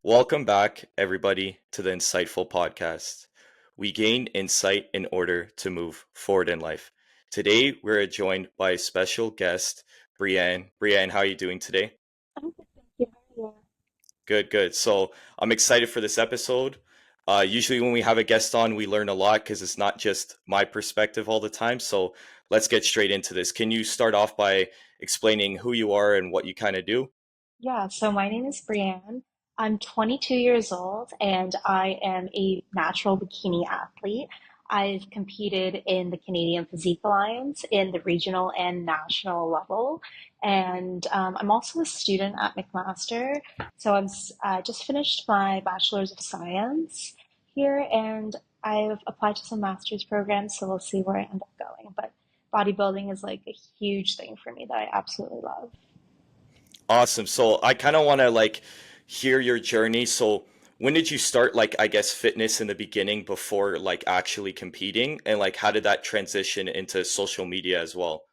Welcome back, everybody, to the Insightful Podcast. We gain insight in order to move forward in life. Today, we're joined by a special guest, Brianne. Brianne, how are you doing today? I'm good, thank you. How are you? Good, good. So, I'm excited for this episode. Usually, when we have a guest on, we learn a lot because it's not just my perspective all the time. So, let's get straight into this. Can you start off by explaining who you are and what you kind of do? Yeah, so my name is Brianne. I'm 22 years old and I am a natural bikini athlete. I've competed in the Canadian Physique Alliance in the regional and national level. And I'm also a student at McMaster. So just finished my Bachelor's of Science here and I've applied to some master's programs, so we'll see where I end up going. But bodybuilding is like a huge thing for me that I absolutely love. Awesome. So I kind of want to hear your journey. So when did you start I guess fitness in the beginning before actually competing and how did that transition into social media as well?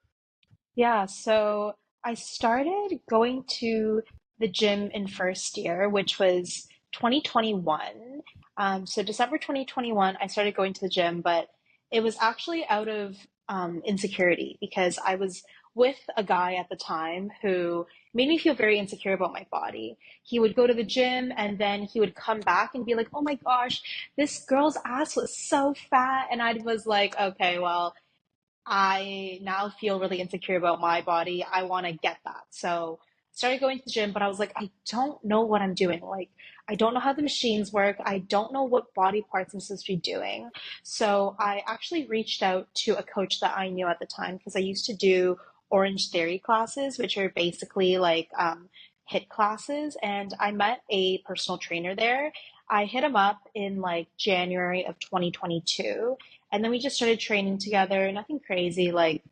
Yeah, so I started going to the gym in first year, which was 2021. So December 2021, I started going to the gym, but it was actually out of insecurity because I was with a guy at the time who made me feel very insecure about my body. He would go to the gym and then he would come back and be like, "Oh my gosh, this girl's ass was so fat." And I was like, "Okay, well, I now feel really insecure about my body. I want to get that." So started going to the gym, but I was like, I don't know what I'm doing. Like, I don't know how the machines work. I don't know what body parts I'm supposed to be doing. So I actually reached out to a coach that I knew at the time because I used to do Orange Theory classes, which are basically like HIIT classes. And I met a personal trainer there. I hit him up in like January of 2022 and then we just started training together, nothing crazy, like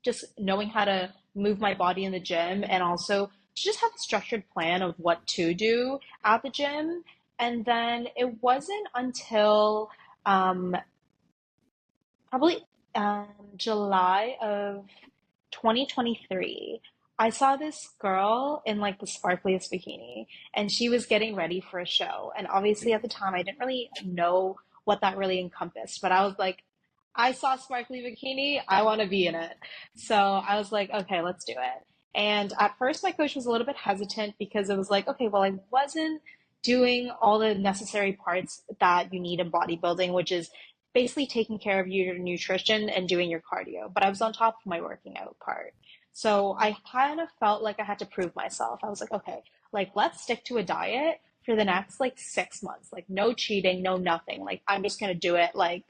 just knowing how to move my body in the gym and also to just have a structured plan of what to do at the gym. And then it wasn't until um, probably July of 2023, I saw this girl in like the sparkliest bikini, and she was getting ready for a show. And obviously, at the time, I didn't really know what that really encompassed, but I was like, I saw sparkly bikini, I want to be in it. So I was like, okay, let's do it. And at first, my coach was a little bit hesitant because it was like, okay, well, I wasn't doing all the necessary parts that you need in bodybuilding, which is basically taking care of your nutrition and doing your cardio. But I was on top of my working out part. So I kind of felt like I had to prove myself. I was like, okay, like let's stick to a diet for the next like 6 months. Like no cheating, no nothing. Like I'm just gonna do it like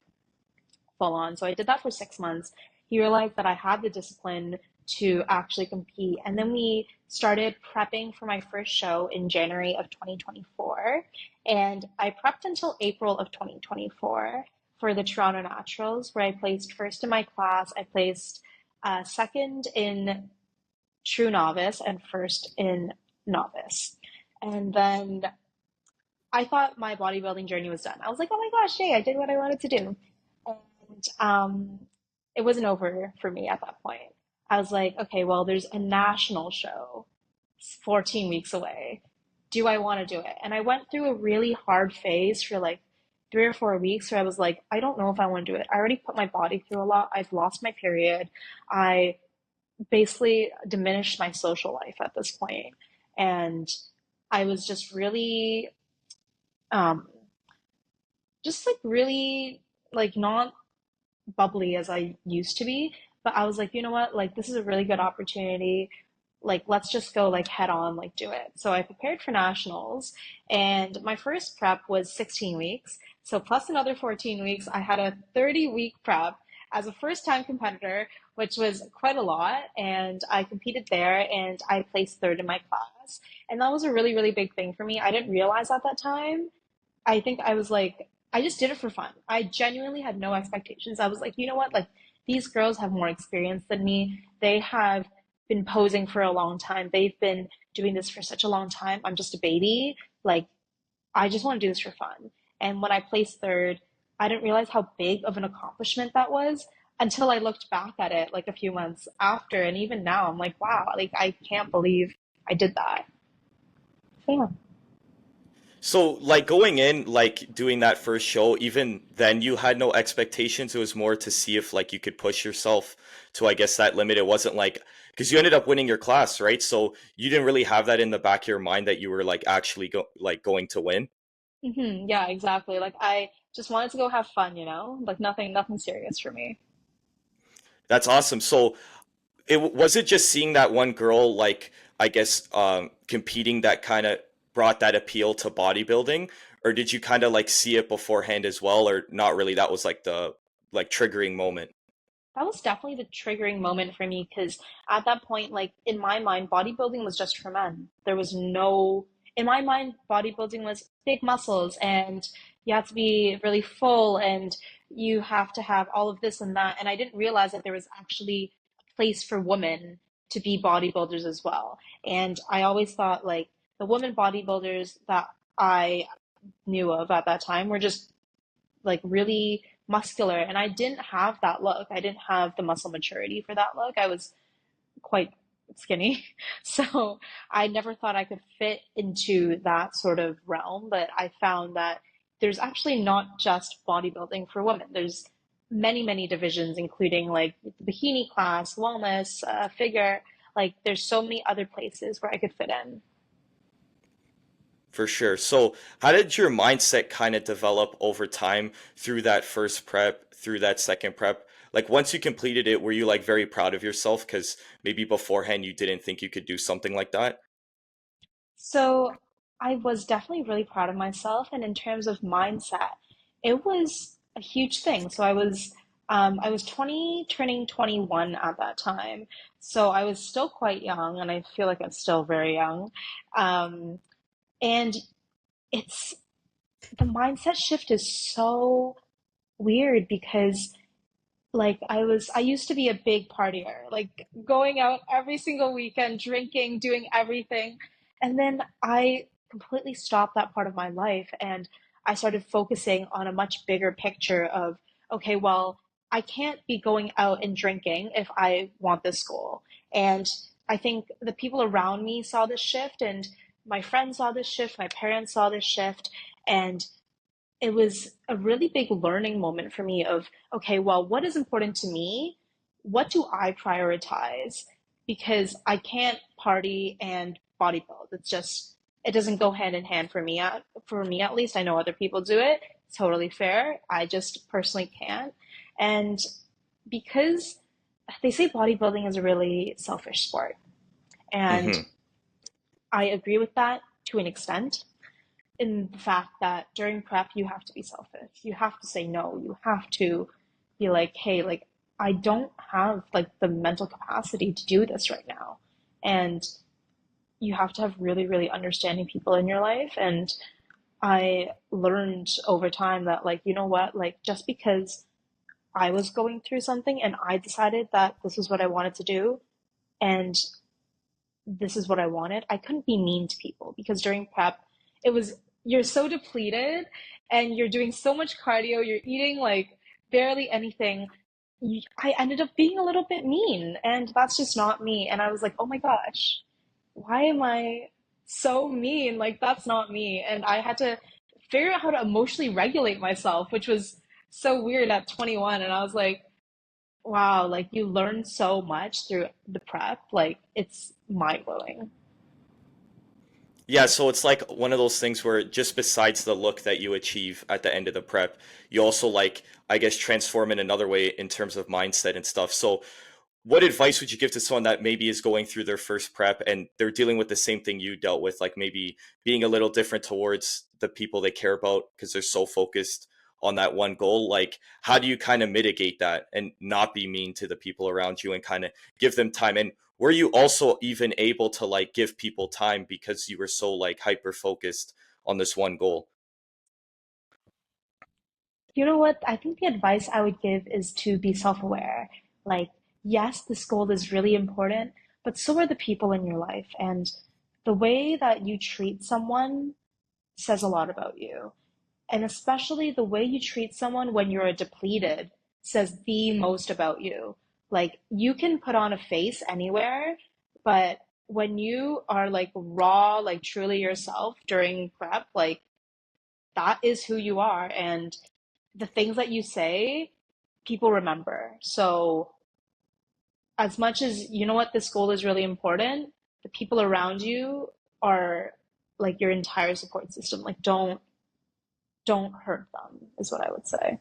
full on. So I did that for 6 months. He realized that I had the discipline to actually compete. And then we started prepping for my first show in January of 2024. And I prepped until April of 2024 for the Toronto Naturals, where I placed first in my class. I placed second in True Novice and first in Novice. And then I thought my bodybuilding journey was done. I was like, oh my gosh, yay, I did what I wanted to do. And it wasn't over for me at that point. I was like, okay, well, there's a national show 14 weeks away. Do I want to do it? And I went through a really hard phase for like 3 or 4 weeks where I was like, I don't know if I want to do it. I already put my body through a lot. I've lost my period. I basically diminished my social life at this point. And I was um, just like really like not bubbly as I used to be. But I was like, you know what? Like, this is a really good opportunity. Like, let's just go like head on, like do it. So I prepared for nationals, and my first prep was 16 weeks. So plus another 14 weeks, I had a 30-week prep as a first-time competitor, which was quite a lot. And I competed there, and I placed third in my class. And that was a really, really big thing for me. I didn't realize at that time. I think I was like, I just did it for fun. I genuinely had no expectations. I was like, you know what? Like, these girls have more experience than me. They have been posing for a long time. They've been doing this for such a long time. I'm just a baby. Like, I just want to do this for fun. And when I placed third, I didn't realize how big of an accomplishment that was until I looked back at it like a few months after. And even now, I'm like, wow, like, I can't believe I did that. So, yeah. So, like going in, like doing that first show, even then you had no expectations. It was more to see if like you could push yourself to, I guess, that limit. It wasn't like because you ended up winning your class, right? So you didn't really have that in the back of your mind that you were like actually going to win. Yeah, exactly. Like I just wanted to go have fun, like nothing serious for me. That's awesome. So was it just seeing that one girl like I guess competing that kind of brought that appeal to bodybuilding, or did you kind of like see it beforehand as well, or not really? That was like the like triggering moment. That was definitely the triggering moment for me because at that point, like in my mind, bodybuilding was just for men. There was no, in my mind, bodybuilding was big muscles and you have to be really full and you have to have all of this and that. And I didn't realize that there was actually a place for women to be bodybuilders as well. And I always thought like the women bodybuilders that I knew of at that time were just like really muscular, and I didn't have that look. I didn't have the muscle maturity for that look. I was quite skinny. So I never thought I could fit into that sort of realm, but I found that there's actually not just bodybuilding for women. There's many divisions, including like the bikini class, wellness, figure. Like there's so many other places where I could fit in. For sure. So, how did your mindset kind of develop over time through that first prep, through that second prep? Like once you completed it, were you like very proud of yourself because maybe beforehand you didn't think you could do something like that? So I was definitely really proud of myself, and in terms of mindset, it was a huge thing. So I was 20, turning 21 at that time. So I was still quite young, and I feel like I'm still very young. Um, and it's the mindset shift is so weird because I used to be a big partier, like going out every single weekend, drinking, doing everything. And then I completely stopped that part of my life and I started focusing on a much bigger picture of, okay, well, I can't be going out and drinking if I want this goal. And I think the people around me saw this shift and my friends saw this shift, my parents saw this shift, and it was a really big learning moment for me of, okay, well, what is important to me? What do I prioritize? Because I can't party and bodybuild. It's just, it doesn't go hand in hand for me at least. I know other people do it. It's totally fair. I just personally can't. And because they say bodybuilding is a really selfish sport, and Hmm. I agree with that to an extent in the fact that during prep you have to be selfish. You have to say no. You have to be like, hey, like I don't have like the mental capacity to do this right now. And you have to have really understanding people in your life. And I learned over time that like, you know what, like just because I was going through something and I decided that this is what I wanted to do and this is what I wanted, I couldn't be mean to people because during prep, it was you're so depleted and you're doing so much cardio, you're eating like barely anything. I ended up being a little bit mean, and that's just not me. And I was like, oh my gosh, why am I so mean? Like, that's not me. And I had to figure out how to emotionally regulate myself, which was so weird at 21. And I was like, wow, like you learn so much through the prep. Like it's mind blowing. Yeah, so it's like one of those things where just besides the look that you achieve at the end of the prep, you also like, I guess, transform in another way in terms of mindset and stuff. So what advice would you give to someone that maybe is going through their first prep and they're dealing with the same thing you dealt with, like maybe being a little different towards the people they care about because they're so focused on that one goal? Like, how do you kind of mitigate that and not be mean to the people around you and kind of give them time? And were you also even able to like give people time because you were so like hyper focused on this one goal? You know what? I think the advice I would give is to be self aware. Like, yes, this goal is really important, but so are the people in your life. And the way that you treat someone says a lot about you. And especially the way you treat someone when you're depleted says the most about you. Like you can put on a face anywhere, but when you are like raw, like truly yourself during prep, like that is who you are. And the things that you say, people remember. So as much as you know what this goal is really important, the people around you are like your entire support system. Like don't hurt them is what I would say.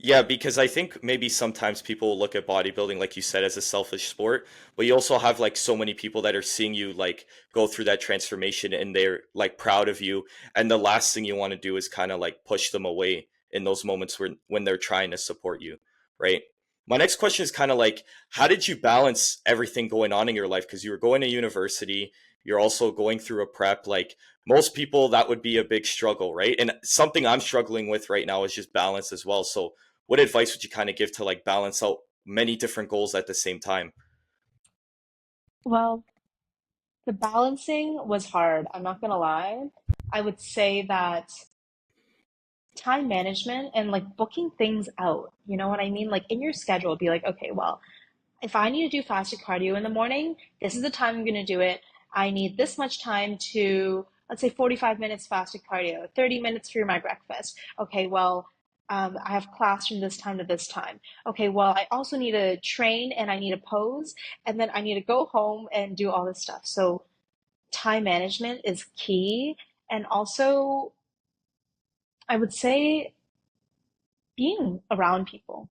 Yeah, because I think maybe sometimes people look at bodybuilding, like you said, as a selfish sport, but you also have like so many people that are seeing you like go through that transformation and they're like proud of you. And the last thing you want to do is kind of like push them away in those moments when they're trying to support you, right? My next question is kind of like, how did you balance everything going on in your life? Because you were going to university, you're also going through a prep. Like most people, that would be a big struggle, right? And something I'm struggling with right now is just balance as well. So what advice would you kind of give to like balance out many different goals at the same time? Well, the balancing was hard. I'm not gonna lie. I would say that time management and like booking things out, you know what I mean? Like in your schedule, be like, okay, well, if I need to do fasted cardio in the morning, this is the time I'm going to do it. I need this much time to, let's say, 45 minutes fasted cardio, 30 minutes for my breakfast. Okay, well, I have class from this time to this time. Okay, well, I also need to train and I need to pose, and then I need to go home and do all this stuff. So, time management is key. And also, I would say being around people,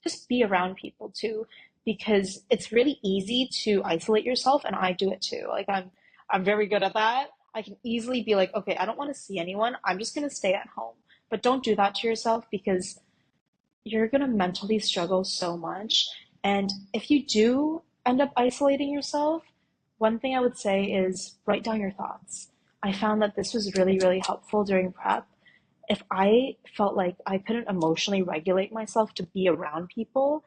just be around people too, because it's really easy to isolate yourself, and I do it too. Like I'm very good at that. I can easily be like, okay, I don't want to see anyone, I'm just going to stay at home. But don't do that to yourself, because you're going to mentally struggle so much. And if you do end up isolating yourself, one thing I would say is write down your thoughts. I found that this was really, really helpful during prep. If I felt like I couldn't emotionally regulate myself to be around people,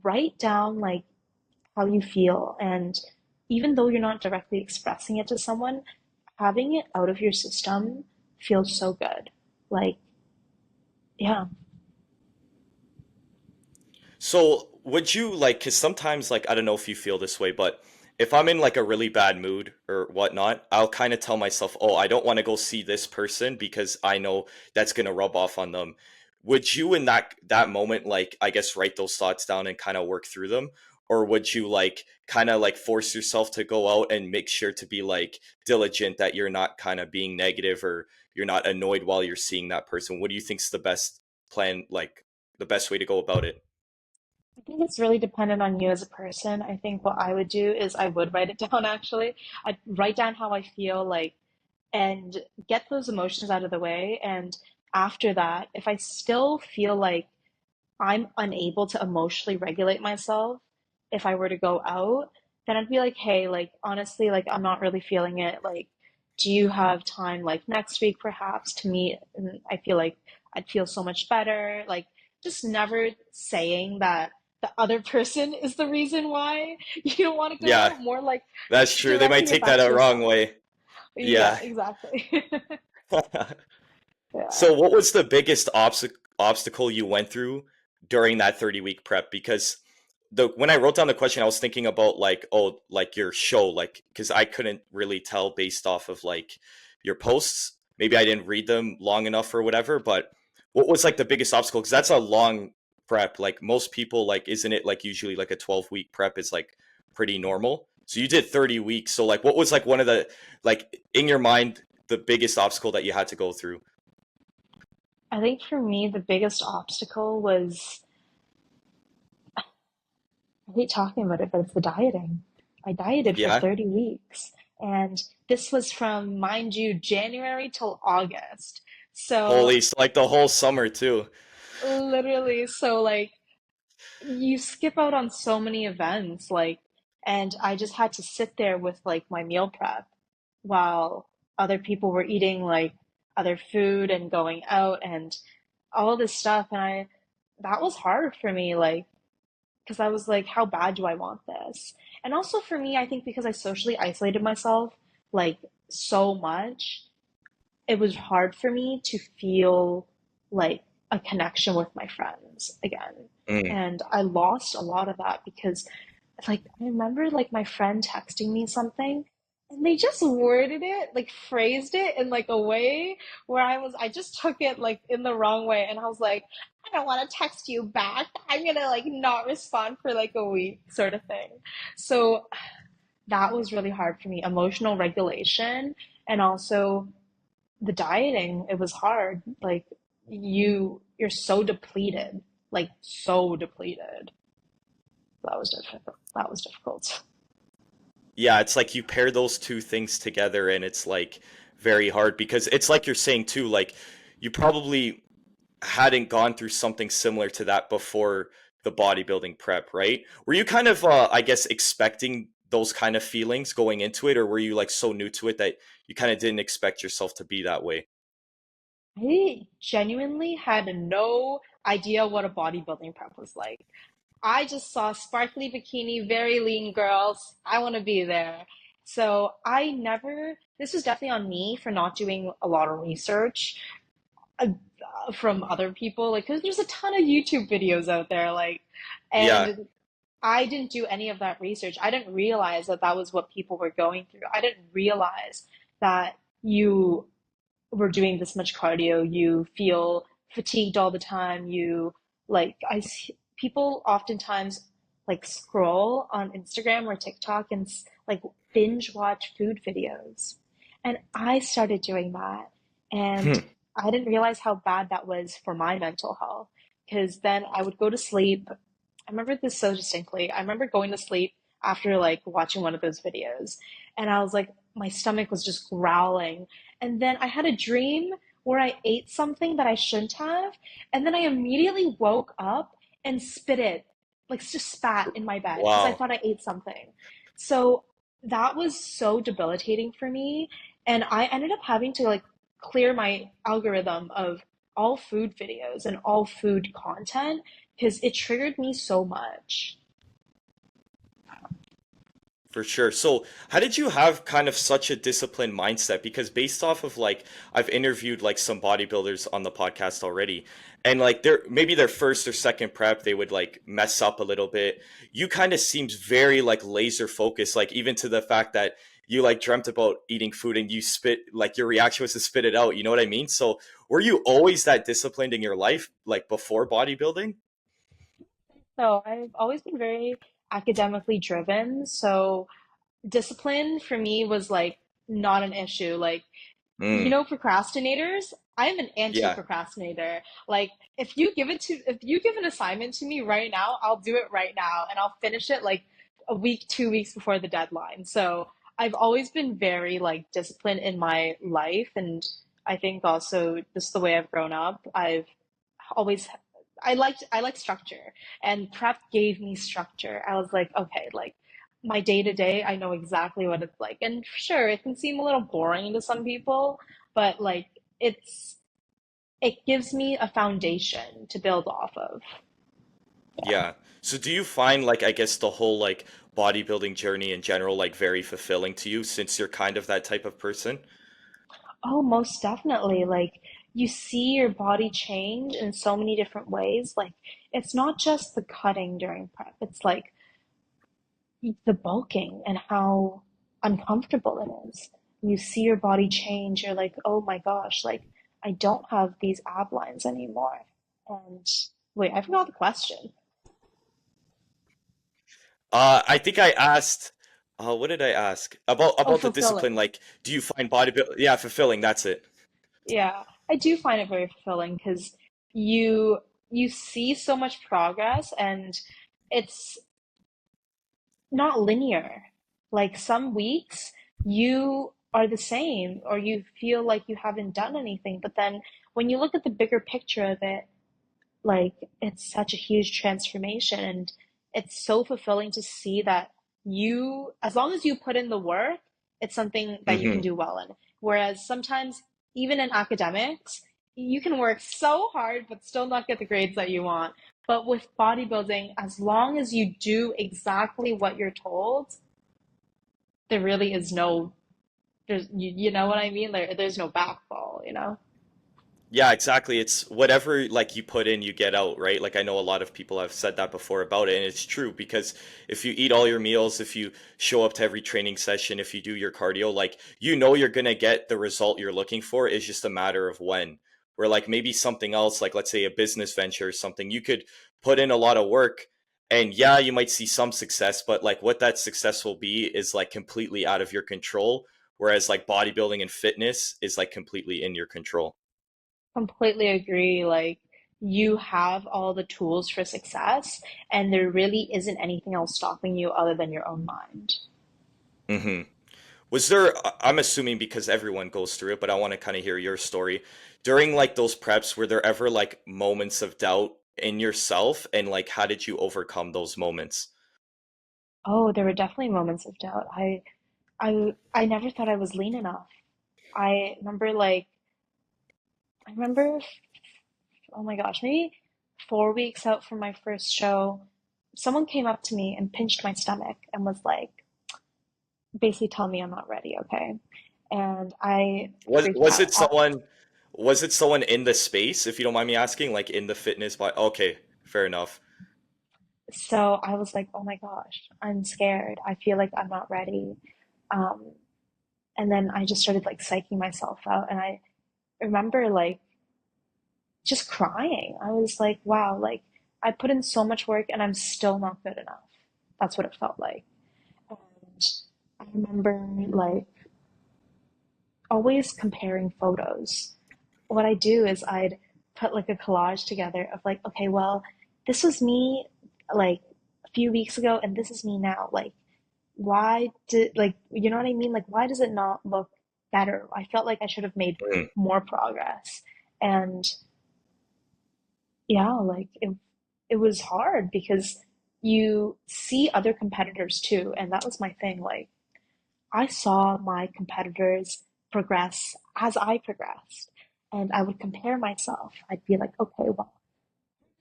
write down like how you feel. And even though you're not directly expressing it to someone, having it out of your system feels so good. Like, yeah. So would you like, because sometimes like I don't know if you feel this way, but if I'm in like a really bad mood or whatnot, I'll kind of tell myself, oh, I don't want to go see this person because I know that's gonna rub off on them. Would you in that moment like I guess write those thoughts down and kind of work through them? Or would you like kind of like force yourself to go out and make sure to be like diligent that you're not kind of being negative or you're not annoyed while you're seeing that person? What do you think's the best plan, like the best way to go about it? I think it's really dependent on you as a person. I think what I would do is I would write it down actually. I'd write down how I feel like and get those emotions out of the way. And after that, if I still feel like I'm unable to emotionally regulate myself if I were to go out, then I'd be like, hey, like honestly, like I'm not really feeling it. Like, do you have time like next week perhaps to meet? And I feel like I'd feel so much better. Like just never saying that the other person is the reason why you don't want to go Yeah, out, more like that's true. They might directing it take back that to a wrong yourself. way. Yeah, Yeah. exactly. Yeah. So what was the biggest obstacle you went through during that 30-week prep? Because the when I wrote down the question, I was thinking about like, oh, like your show, like because I couldn't really tell based off of like your posts. Maybe I didn't read them long enough or whatever, but what was like the biggest obstacle? Because that's a long prep. Like most people, like, isn't it like usually like a 12-week prep is like pretty normal? So you did 30 weeks. So like what was like one of the like in your mind the biggest obstacle that you had to go through? I think for me, the biggest obstacle was, I hate talking about it, but it's the dieting. I dieted for Yeah. 30 weeks. And this was from, mind you, January till August. So Holy, so like the whole summer too. literally, so like you skip out on so many events, like, and I just had to sit there with like my meal prep while other people were eating like other food and going out and all this stuff. And that was hard for me. Like, because I was like, how bad do I want this? And also for me, I think because I socially isolated myself like so much, it was hard for me to feel like a connection with my friends again. Mm. And I lost a lot of that because like I remember like my friend texting me something and they just worded it, like phrased it in like a way where I just took it like in the wrong way. And I was like, I don't want to text you back. I'm gonna like not respond for like a week, sort of thing. So that was really hard for me. Emotional regulation and also the dieting, it was hard. Like you're so depleted, like so depleted. That was difficult. That was difficult. Yeah, it's like you pair those two things together and it's like very hard because it's like you're saying too, like you probably hadn't gone through something similar to that before the bodybuilding prep, right? Were you kind of, I guess, expecting those kind of feelings going into it, or were you like so new to it that you kind of didn't expect yourself to be that way? I genuinely had no idea what a bodybuilding prep was like. I just saw sparkly bikini, very lean girls. I want to be there. So this was definitely on me for not doing a lot of research uh, from other people. Like, 'cause there's a ton of YouTube videos out there, like, Yeah. and I didn't do any of that research. I didn't realize that that was what people were going through. I didn't realize that you were doing this much cardio, you feel fatigued all the time. People oftentimes like scroll on Instagram or TikTok and like binge watch food videos. And I started doing that. And Hmm. I didn't realize how bad that was for my mental health because then I would go to sleep. I remember this so distinctly. I remember going to sleep after like watching one of those videos and I was like, my stomach was just growling. And then I had a dream where I ate something that I shouldn't have. And then I immediately woke up and spit it, like just spat in my bed because I Wow. thought I ate something. So that was so debilitating for me. And I ended up having to like clear my algorithm of all food videos and all food content because it triggered me so much. For sure. So, how did you have kind of such a disciplined mindset? Because based off of like I've interviewed like some bodybuilders on the podcast already, and like they're maybe their first or second prep, they would like mess up a little bit. You kind of seems very like laser focused, like even to the fact that you like dreamt about eating food and you spit like your reaction was to spit it out. You know what I mean? So, were you always that disciplined in your life, like before bodybuilding? So I've always been very academically driven. So discipline for me was like not an issue. Like, Mm, procrastinators, I'm an yeah. anti-procrastinator. Like, if you give an assignment to me right now, I'll do it right now and I'll finish it like a week, 2 weeks before the deadline. So I've always been very like disciplined in my life. And I think also just the way I've grown up, always I like structure and prep gave me structure. I was like, okay, like my day to day, I know exactly what it's like. And sure, it can seem a little boring to some people, but like it gives me a foundation to build off of. Yeah. So do you find like I guess the whole like bodybuilding journey in general like very fulfilling to you since you're kind of that type of person? Oh, most definitely. Like you see your body change in so many different ways. Like it's not just the cutting during prep. It's like the bulking and how uncomfortable it is. You see your body change, you're like, oh my gosh, like I don't have these ab lines anymore. And wait, I forgot the question. I think I asked what did I ask? Oh, About the discipline fulfilling. like do you find bodybuilding yeah, fulfilling, that's it. Yeah, I do find it very fulfilling because you you see so much progress and it's not linear. Like some weeks you are the same or you feel like you haven't done anything, but then when you look at the bigger picture of it, like it's such a huge transformation and it's so fulfilling to see that as long as you put in the work, it's something that you can Hmm. do well in. Whereas sometimes, even in academics, you can work so hard but still not get the grades that you want. But with bodybuilding, as long as you do exactly what you're told, there really is no, you know what I mean? There's no backfall, you know? Yeah, exactly. It's whatever like you put in, you get out, right? Like I know a lot of people have said that before about it, and it's true because if you eat all your meals, if you show up to every training session, if you do your cardio, like you know you're gonna get the result you're looking for. It's just a matter of when. Where like maybe something else, like let's say a business venture or something, you could put in a lot of work and yeah, you might see some success, but like what that success will be is like completely out of your control. Whereas like bodybuilding and fitness is like completely in your control. Completely agree. Like, you have all the tools for success, and there really isn't anything else stopping you other than your own mind. Hmm. Was there, I'm assuming because everyone goes through it, but I want to kind of hear your story. During like those preps, were there ever like moments of doubt in yourself and like how did you overcome those moments? Oh, there were definitely moments of doubt. I never thought I was lean enough. I remember, oh my gosh, maybe 4 weeks out from my first show, someone came up to me and pinched my stomach and was like, basically tell me I'm not ready, okay? And I Was freaked was out. it someone was it someone in the space, if you don't mind me asking, like in the fitness but okay, fair enough. So I was like, oh my gosh, I'm scared. I feel like I'm not ready. Um, and then I just started like psyching myself out. And I remember like just crying. I was like, wow, like I put in so much work and I'm still not good enough. That's what it felt like. And I remember like always comparing photos. What I do is I'd put like a collage together of like, okay, well, this was me like a few weeks ago and this is me now. Like, why did, like, you know what I mean? Like, why does it not look better? I felt like I should have made Mm, more progress. And yeah, like it was hard because you see other competitors too, and that was my thing. Like, I saw my competitors progress as I progressed, and I would compare myself. I'd be like, okay, well,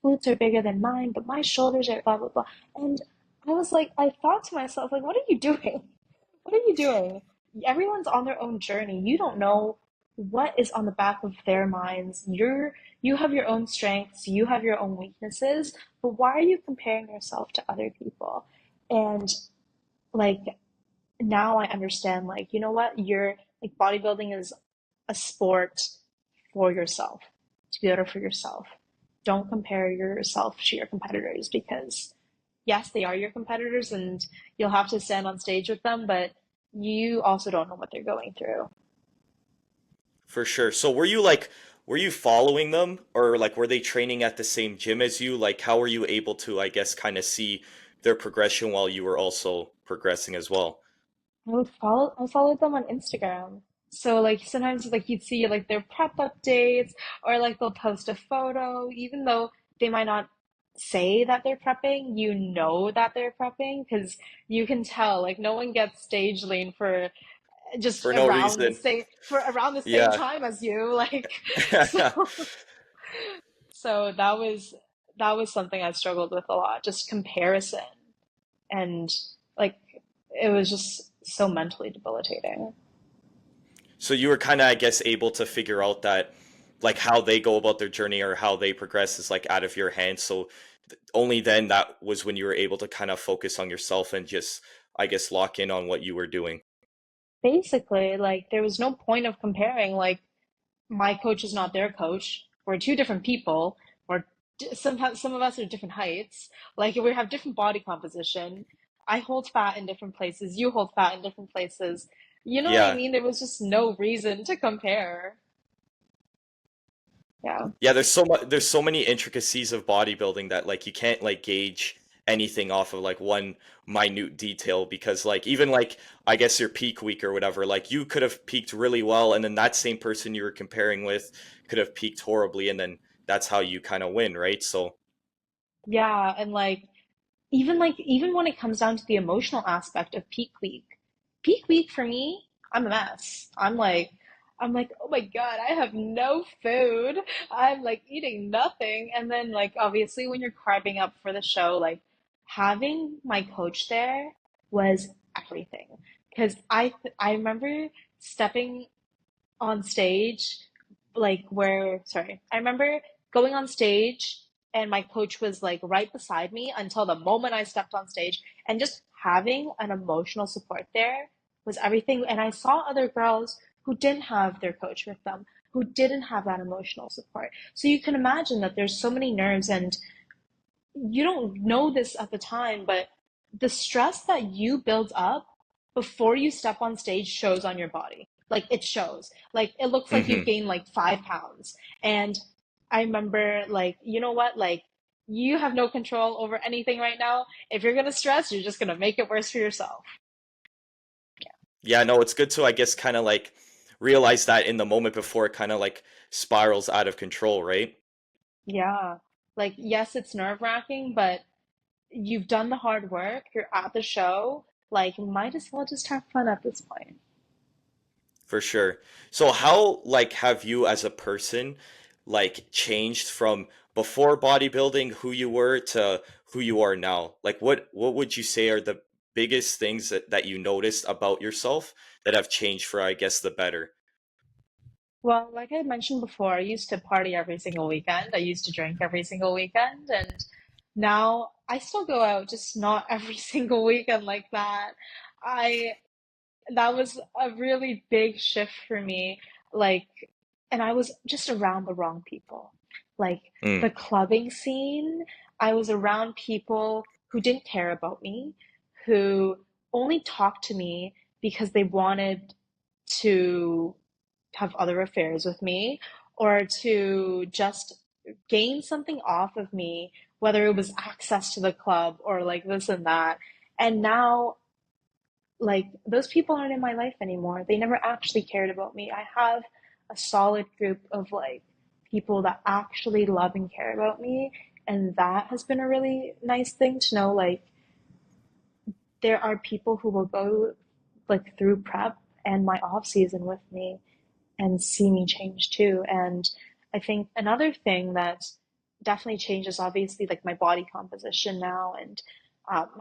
glutes are bigger than mine, but my shoulders are blah blah blah. And I was like, I thought to myself, like, what are you doing? What are you doing? Everyone's on their own journey. You don't know what is on the back of their minds. You have your own strengths, you have your own weaknesses, but why are you comparing yourself to other people? And like now I understand, like, you know what? You're like, bodybuilding is a sport for yourself, to be better for yourself. Don't compare yourself to your competitors because yes, they are your competitors and you'll have to stand on stage with them, but you also don't know what they're going through. for sure. So were you following them or like were they training at the same gym as you? Like how were you able to, I guess, kind of see their progression while you were also progressing as well? I followed them on Instagram. So like sometimes like you'd see like their prep updates or like they'll post a photo, even though they might not say that they're prepping, you know that they're prepping because you can tell like no one gets stage lean for just For no reason. around the same Yeah. time as you. Like so so that was something I struggled with a lot, just comparison. And like it was just so mentally debilitating. So you were kind of, I guess, able to figure out that like how they go about their journey or how they progress is like out of your hands. So only then that was when you were able to kind of focus on yourself and just, I guess, lock in on what you were doing. Basically, like there was no point of comparing. Like my coach is not their coach. We're two different people. Sometimes some of us are different heights. Like we have different body composition. I hold fat in different places. You hold fat in different places. You know what I Yeah. mean? There was just no reason to compare. Yeah. Yeah, there's so many intricacies of bodybuilding that like you can't like gauge anything off of like one minute detail because like even like I guess your peak week or whatever, like you could have peaked really well and then that same person you were comparing with could have peaked horribly and then that's how you kind of win, right? So Yeah, and like even when it comes down to the emotional aspect of peak week for me, I'm a mess. I'm like, oh my God, I have no food. I'm like eating nothing. And then like obviously when you're carving up for the show, like having my coach there was everything. Because I remember stepping on stage like where sorry, I remember going on stage and my coach was like right beside me until the moment I stepped on stage, and just having an emotional support there was everything. And I saw other girls who didn't have their coach with them, who didn't have that emotional support. So you can imagine that there's so many nerves, and you don't know this at the time, but the stress that you build up before you step on stage shows on your body. Like it shows. Like it looks like you've Hmm. gained like 5 pounds. And I remember, like, you know what? Like, you have no control over anything right now. If you're gonna stress, you're just gonna make it worse for yourself. Yeah, no, it's good to, I guess, kind of like realize that in the moment before it kind of like spirals out of control, right? Yeah. Like, yes, it's nerve-wracking, but you've done the hard work, you're at the show, like might as well just have fun at this point. For sure. So how like have you as a person like changed from before bodybuilding who you were to who you are now? Like what would you say are the biggest things that you noticed about yourself that have changed for I guess the better? Well, like I mentioned before, I used to party every single weekend. I used to drink every single weekend. And now I still go out, just not every single weekend like that. I, that was a really big shift for me. Like, and I was just around the wrong people. Like Mm, the clubbing scene, I was around people who didn't care about me, who only talked to me because they wanted to have other affairs with me, or to just gain something off of me, whether it was access to the club or like this and that. And now, like, those people aren't in my life anymore. They never actually cared about me. I have a solid group of like people that actually love and care about me. And that has been a really nice thing to know. Like, there are people who will go like through prep and my off season with me and see me change too. And I think another thing that definitely changes, obviously, like my body composition now, and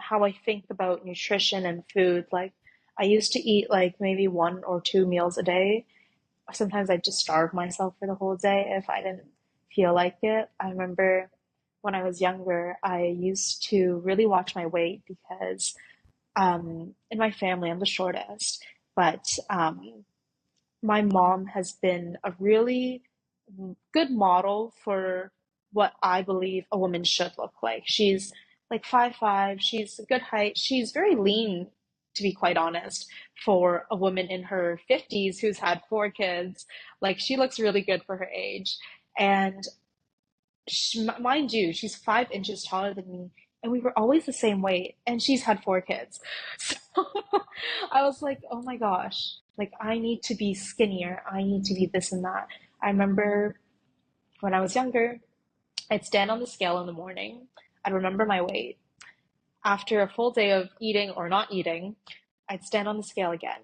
how I think about nutrition and food. Like, I used to eat like maybe 1 or 2 meals a day. Sometimes I'd just starve myself for the whole day if I didn't feel like it. I remember when I was younger, I used to really watch my weight because in my family, I'm the shortest, but my mom has been a really good model for what I believe a woman should look like. She's like 5'5", she's a good height, she's very lean, to be quite honest, for a woman in her 50s who's had 4 kids. Like, she looks really good for her age. And mind you, she's 5 inches taller than me, and we were always the same weight, and she's had 4 kids. So I was like, oh my gosh, like I need to be skinnier. I need to be this and that. I remember when I was younger, I'd stand on the scale in the morning. I'd remember my weight. After a full day of eating or not eating, I'd stand on the scale again.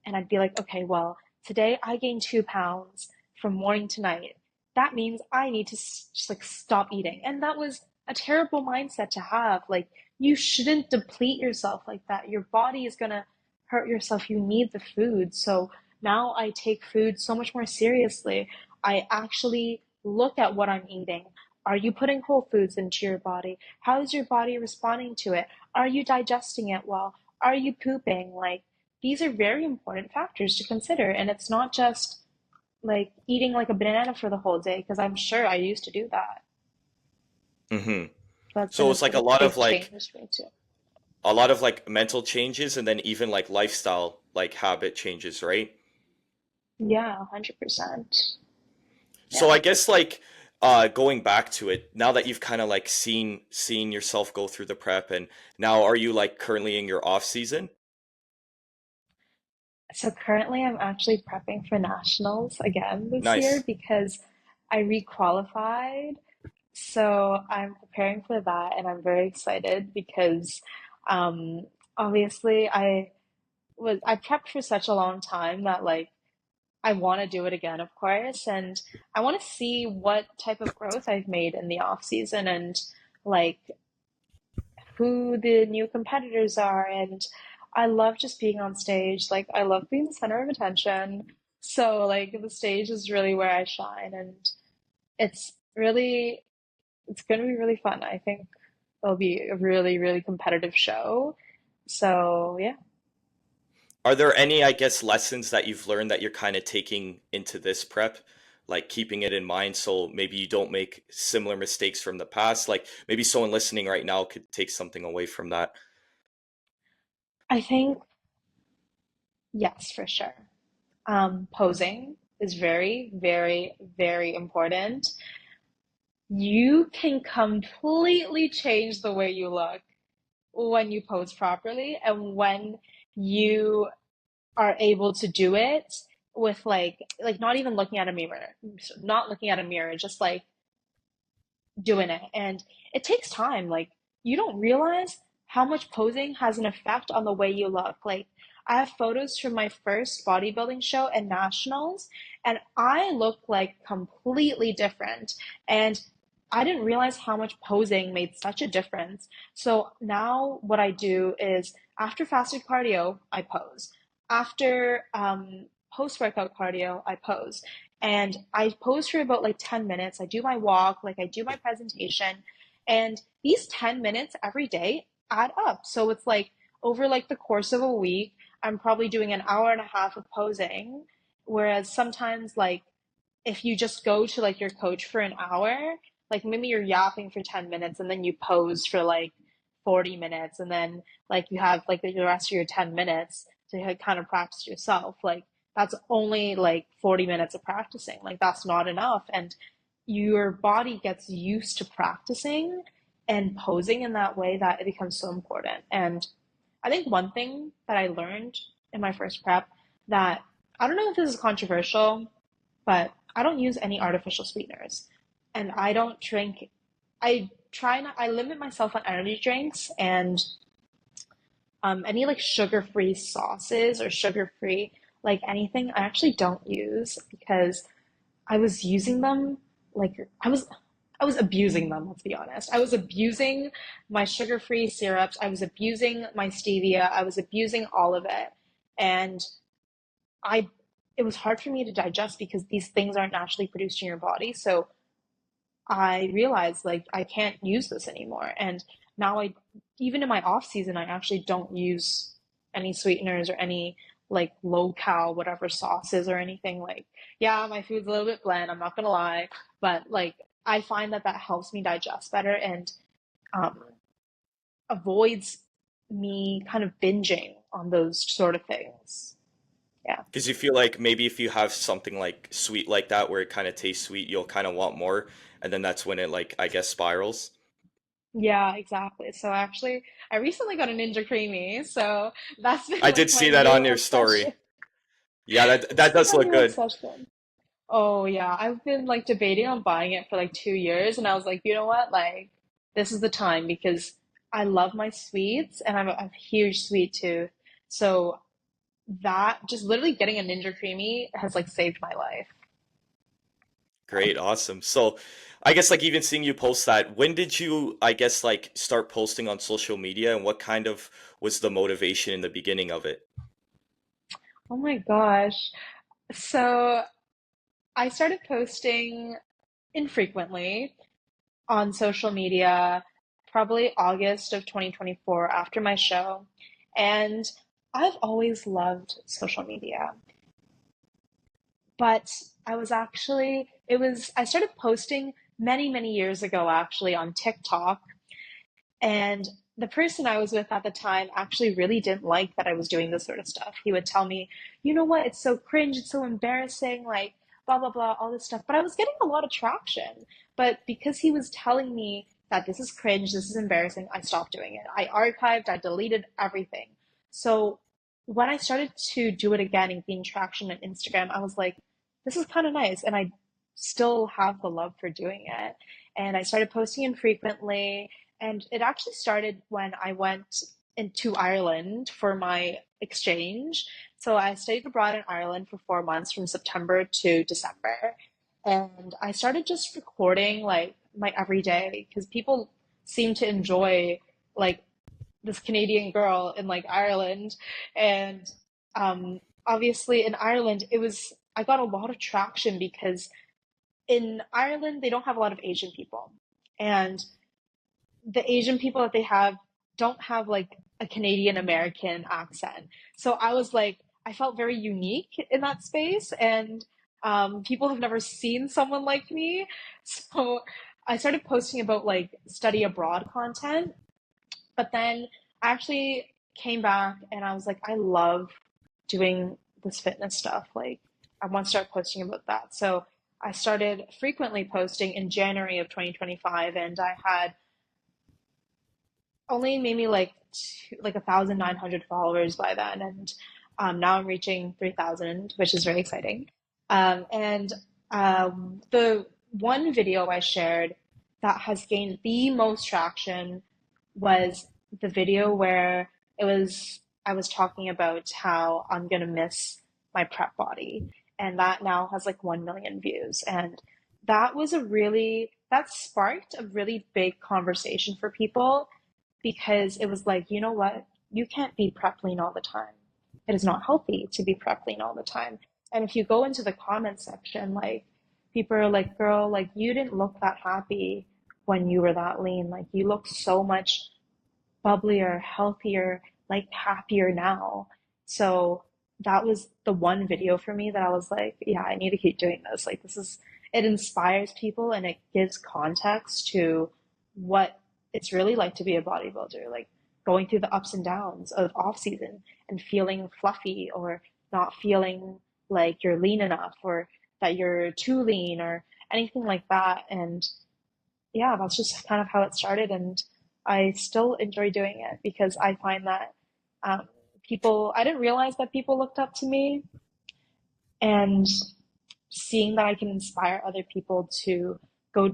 And I'd be like, okay, well, today I gained 2 pounds from morning to night. That means I need to just like stop eating. And that was a terrible mindset to have. Like, you shouldn't deplete yourself like that. Your body is going to hurt yourself. You need the food. So now I take food so much more seriously. I actually look at what I'm eating. Are you putting whole foods into your body? How is your body responding to it? Are you digesting it well? Are you pooping? Like, these are very important factors to consider. And it's not just like eating like a banana for the whole day, because I'm sure I used to do that. hmm. That's been So it's like a big change for me too. a lot of like mental changes and then even like lifestyle like habit changes, right? Yeah, 100%. So Yeah. I guess like going back to it, now that you've kind of like seen yourself go through the prep and now are you like currently in your off season? So currently I'm actually prepping for nationals again this year Nice. because I requalified. So I'm preparing for that, and I'm very excited because um, obviously I prepped for such a long time that like I want to do it again, of course, and I want to see what type of growth I've made in the off season, and like who the new competitors are. And I love just being on stage. Like, I love being the center of attention. So like the stage is really where I shine, and it's really it's going to be really fun. I think it'll be a really, really competitive show. So yeah. Are there any, I guess, lessons that you've learned that you're kind of taking into this prep? Like keeping it in mind so maybe you don't make similar mistakes from the past? Like maybe someone listening right now could take something away from that. I think yes, for sure. Posing is very, very, very important. You can completely change the way you look when you pose properly and when you are able to do it with like not even looking at a mirror, not looking at a mirror, just like doing it. And it takes time. Like, you don't realize how much posing has an effect on the way you look. Like, I have photos from my first bodybuilding show and nationals, and I look like completely different. And I didn't realize how much posing made such a difference. So now what I do is after fasted cardio, I pose. After post workout cardio, I pose. And I pose for about like 10 minutes. I do my walk, like I do my presentation, and these 10 minutes every day add up. So it's like over like the course of a week, I'm probably doing an hour and a half of posing. Whereas sometimes like if you just go to like your coach for an hour, like maybe you're yapping for 10 minutes and then you pose for like 40 minutes and then like you have like the rest of your 10 minutes to like, kind of practice yourself. Like that's only like 40 minutes of practicing. Like that's not enough. And your body gets used to practicing and posing in that way that it becomes so important. And I think one thing that I learned in my first prep that I don't know if this is controversial, but I don't use any artificial sweeteners. And I don't drink, I try not, I limit myself on energy drinks and any like sugar-free sauces or sugar-free like anything I actually don't use because I was using them like I was abusing them, let's be honest. I was abusing my sugar-free syrups, I was abusing my stevia, I was abusing all of it. And I it was hard for me to digest because these things aren't naturally produced in your body. So I realized like I can't use this anymore. And now I even in my off season I actually don't use any sweeteners or any like low cal whatever sauces or anything like yeah, my food's a little bit bland, I'm not gonna lie, but like I find that that helps me digest better and um, avoids me kind of binging on those sort of things. Yeah. Because you feel like maybe if you have something like sweet like that where it kind of tastes sweet, you'll kind of want more, and then that's when it like I guess spirals. Yeah, exactly. So actually, I recently got a Ninja Creamy, so that's been I like did my see that new on your story. obsession. Yeah, that It's that been does my look new good. obsession. Oh yeah, I've been like debating on buying it for like 2 years, and I was like, you know what? Like, this is the time because I love my sweets, and I'm a huge sweet tooth. So that just literally getting a Ninja Creamy has like saved my life. Yeah. Great, awesome. So, I guess like even seeing you post that, when did you, I guess, like start posting on social media and what kind of was the motivation in the beginning of it? Oh my gosh. So I started posting infrequently on social media, probably August of 2024 after my show. And I've always loved social media, but I started posting many, many years ago actually on TikTok. And the person I was with at the time actually really didn't like that I was doing this sort of stuff. He would tell me, you know what, it's so cringe, it's so embarrassing, like blah, blah, blah, all this stuff. But I was getting a lot of traction. But because he was telling me that this is cringe, this is embarrassing, I stopped doing it. I archived, I deleted everything. So when I started to do it again and gain traction on Instagram, I was like, this is kind of nice. And I still have the love for doing it. And I started posting infrequently and it actually started when I went into Ireland for my exchange. So I studied abroad in Ireland for 4 months from September to December. And I started just recording like my everyday because people seem to enjoy like this Canadian girl in like Ireland. And obviously in Ireland, it was I got a lot of traction because in Ireland they don't have a lot of Asian people, and the Asian people that they have don't have like a Canadian American accent. So I was like, I felt very unique in that space, and people have never seen someone like me. So I started posting about like study abroad content, but then I actually came back and I was like, I love doing this fitness stuff. Like, I want to start posting about that. So I started frequently posting in January of 2025, and I had only maybe like 1,900 followers by then, and now I'm reaching 3,000, which is very exciting. And the one video I shared that has gained the most traction was the video where I was talking about how I'm gonna miss my prep body, and that now has like 1 million views, and that sparked a really big conversation for people because it was like, you know what? You can't be prep lean all the time. It is not healthy to be prep lean all the time. And if you go into the comment section, like people are like, girl, like you didn't look that happy when you were that lean. Like you look so much bubblier, healthier, like happier now. So that was the one video for me that I was like, yeah, I need to keep doing this. Like it inspires people and it gives context to what it's really like to be a bodybuilder, like going through the ups and downs of off season and feeling fluffy or not feeling like you're lean enough or that you're too lean or anything like that. And yeah, that's just kind of how it started. And I still enjoy doing it because I find that um, I didn't realize that people looked up to me, and seeing that I can inspire other people to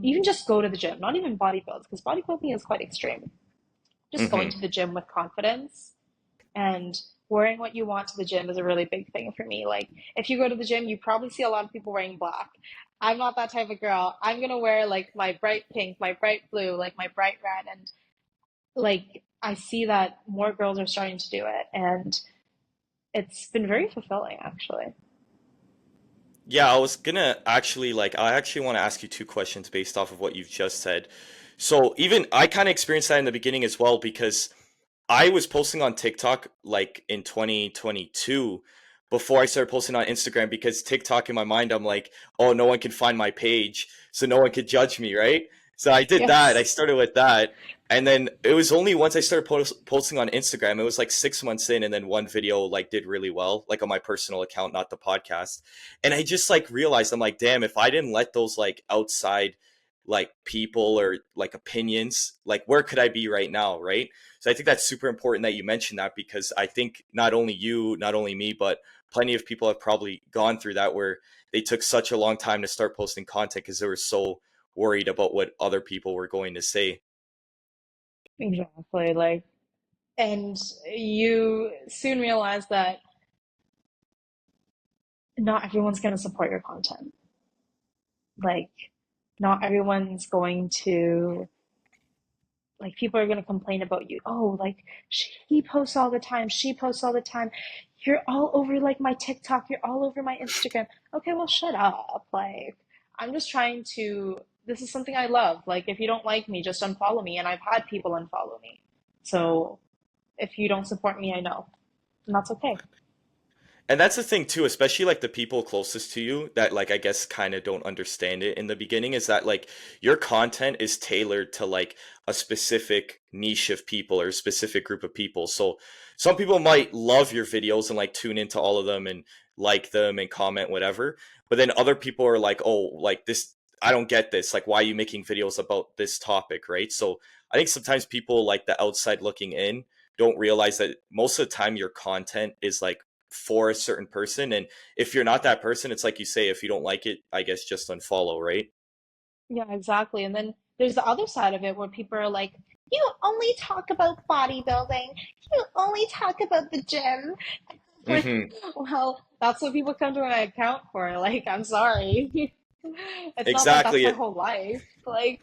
even just go to the gym, not even bodybuild, because bodybuilding is quite extreme. Just going Mm-hmm. to the gym with confidence and wearing what you want to the gym is a really big thing for me. Like, if you go to the gym, you probably see a lot of people wearing black. I'm not that type of girl. I'm gonna wear like my bright pink, my bright blue, like my bright red, and like I see that more girls are starting to do it, and it's been very fulfilling actually. Yeah, I was gonna actually I actually want to ask you two questions based off of what you've just said. So even I kind of experienced that in the beginning as well because I was posting on TikTok like in 2022 before I started posting on Instagram because TikTok in my mind I'm like, oh, no one can find my page, so no one could judge me, right? So I did that. I Yes. started with that. And then it was only once I started posting on Instagram, it was like 6 months in, and then one video like did really well, like on my personal account, not the podcast. And I just like realized I'm like, damn, if I didn't let those like outside like people or like opinions, like where could I be right now, right? So I think that's super important that you mentioned that because I think not only you, not only me, but plenty of people have probably gone through that where they took such a long time to start posting content because they were so worried about what other people were going to say. Exactly. Like, and you soon realize that not everyone's going to support your content. Like, not everyone's going to, like, people are going to complain about you. Oh, like, he posts all the time. She posts all the time. You're all over, like, my TikTok. You're all over my Instagram. Okay, well, shut up. Like, I'm just trying to, this is something I love. Like, if you don't like me, just unfollow me. And I've had people unfollow me. So if you don't support me, I know. And that's okay. And that's the thing too, especially like the people closest to you that like I guess kind of don't understand it in the beginning is that like your content is tailored to like a specific niche of people or a specific group of people. So some people might love your videos and like tune into all of them and like them and comment whatever. But then other people are like, "Oh, like this I don't get this. Like why are you making videos about this topic?" Right? So I think sometimes people like the outside looking in don't realize that most of the time your content is like for a certain person. And if you're not that person, it's like you say, if you don't like it, I guess just unfollow, right? Yeah, exactly. And then there's the other side of it where people are like, you only talk about bodybuilding. You only talk about the gym. Like, Hmm. well, that's what people come to my account for. Like, I'm sorry. It's not that that's Exactly. my whole life. Like,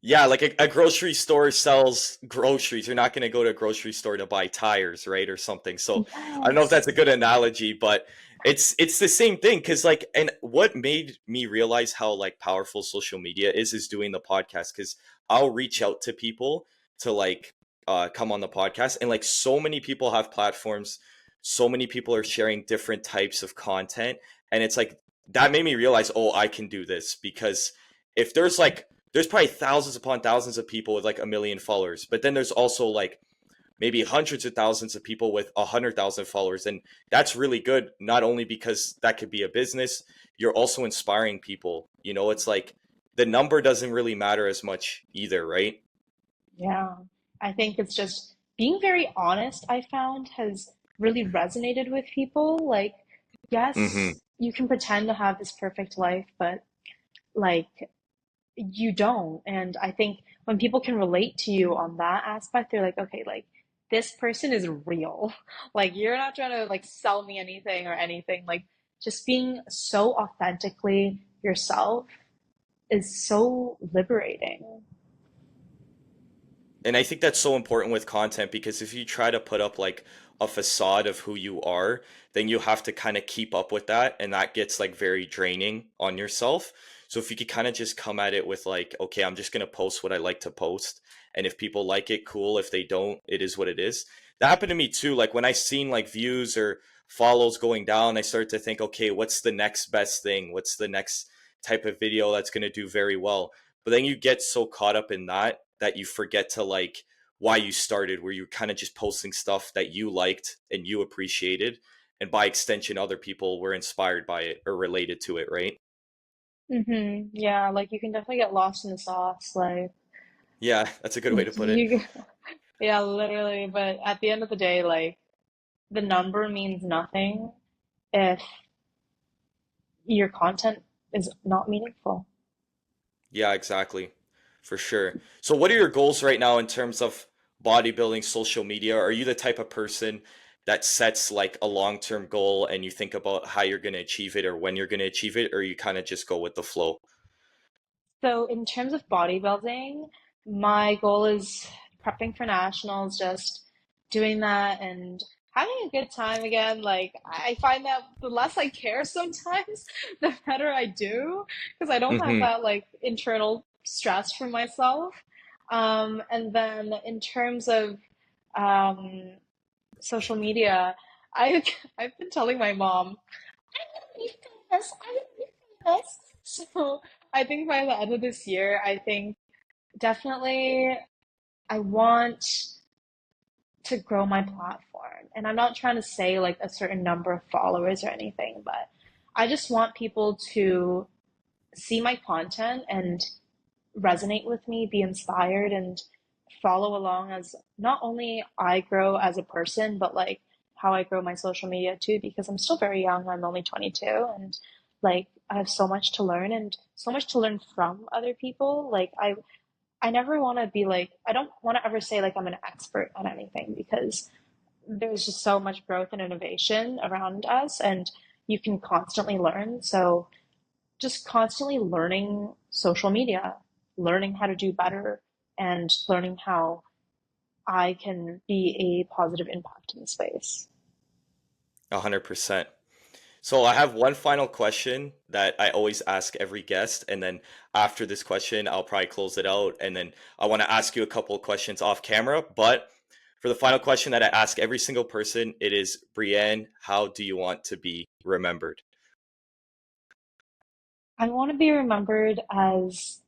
Yeah, like a grocery store sells groceries. You're not going to go to a grocery store to buy tires, right? Or something. So I don't know if that's a yes. good analogy, but It's the same thing because like, and what made me realize how like powerful social media is doing the podcast because I'll reach out to people to like come on the podcast, and like so many people have platforms, so many people are sharing different types of content, and it's like that made me realize, oh, I can do this because if there's probably thousands upon thousands of people with like a million followers, but then there's also like maybe hundreds of thousands of people with 100,000 followers. And that's really good, not only because that could be a business, you're also inspiring people. You know, it's like the number doesn't really matter as much either, right? Yeah, I think it's just being very honest, I found has really resonated with people. Like, Mm-hmm. yes, you can pretend to have this perfect life, but like you don't. And I think when people can relate to you on that aspect, they're like, okay, like this person is real. Like you're not trying to like sell me anything or anything. Like just being so authentically yourself is so liberating. And I think that's so important with content because if you try to put up like a facade of who you are, then you have to kind of keep up with that, and that gets like very draining on yourself. So if you could kind of just come at it with like, okay, I'm just going to post what I like to post, and if people like it, cool. If they don't, it is what it is. That happened to me too. Like when I seen like views or follows going down, I started to think, okay, what's the next best thing? What's the next type of video that's going to do very well? But then you get so caught up in that that you forget to like why you started, where you're kind of just posting stuff that you liked and you appreciated, and by extension other people were inspired by it or related to it, right? Yeah, like you can definitely get lost in the sauce. Like Yeah, that's a good way to put it. you, yeah, literally. But at the end of the day, like the number means nothing if your content is not meaningful. Yeah, exactly. For sure. So what are your goals right now in terms of bodybuilding, social media? Are you the type of person that sets like a long-term goal and you think about how you're going to achieve it or when you're going to achieve it, or you kind of just go with the flow? So, in terms of bodybuilding, my goal is prepping for nationals, just doing that and having a good time again. Like, I find that the less I care sometimes, the better I do, because I don't have Mm-hmm. that like internal stress for myself. And then in terms of um, social media, I I've been telling my mom be famous. I want to be famous. So I think by the end of this year, I think definitely I want to grow my platform. And I'm not trying to say like a certain number of followers or anything, but I just want people to see my content and resonate with me, be inspired, and follow along as not only I grow as a person, but like how I grow my social media too, because I'm still very young. I'm only 22, and like I have so much to learn and so much to learn from other people. Like I never want to be like, I don't want to ever say like I'm an expert on anything because there's just so much growth and innovation around us, and you can constantly learn. So just constantly learning social media, learning how to do better, and learning how I can be a positive impact in the space. 100%. So I have one final question that I always ask every guest, and then after this question, I'll probably close it out, and then I want to ask you a couple of questions off camera. But for the final question that I ask every single person, it is, Brianne, how do you want to be remembered? I want to be remembered as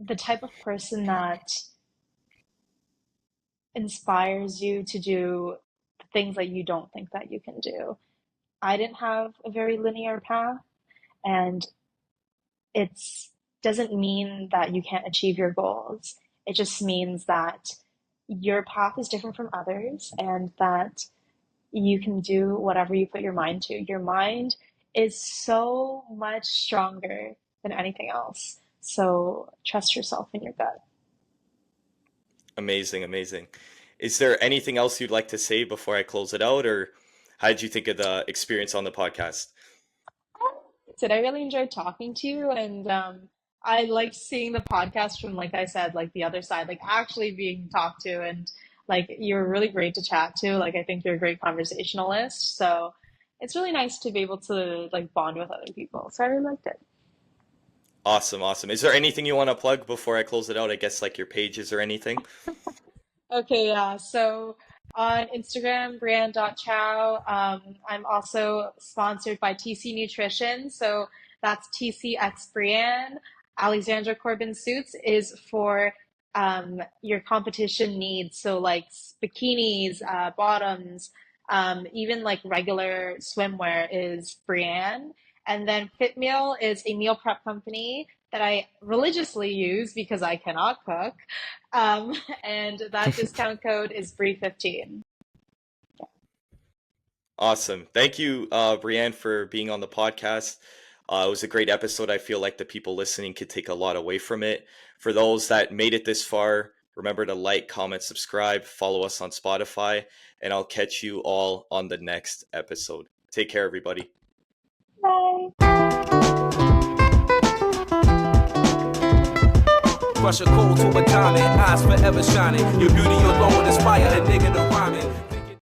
the type of person that inspires you to do things that you don't think that you can do. I didn't have a very linear path, and it's doesn't mean that you can't achieve your goals. It just means that your path is different from others and that you can do whatever you put your mind to. Your mind is so much stronger than anything else. So trust yourself in your gut. Amazing, amazing. Is there anything else you'd like to say before I close it out, or how did you think of the experience on the podcast? I really enjoyed talking to you, and I like seeing the podcast from, like I said, like the other side, like actually being talked to, and like you're really great to chat to. Like I think you're a great conversationalist, so it's really nice to be able to like bond with other people. So I really liked it. Awesome, awesome. Is there anything you want to plug before I close it out? I guess like your pages or anything? Okay, yeah. So on Instagram, Brianne.Chow. I'm also sponsored by TC Nutrition. So that's TCX Brianne. Alexandra Corbin Suits is for your competition needs. So like bikinis, bottoms, even like regular swimwear is Brianne. And then Fit Meal is a meal prep company that I religiously use because I cannot cook. Um, and that discount code is Bree15. Awesome. Thank you, Brianne, for being on the podcast. It was a great episode. I feel like the people listening could take a lot away from it. For those that made it this far, remember to like, comment, subscribe, follow us on Spotify, and I'll catch you all on the next episode. Take care, everybody. Bye. Brush a cold to a diamond, eyes forever shining. Your beauty alone inspire a nigga to rhyme it.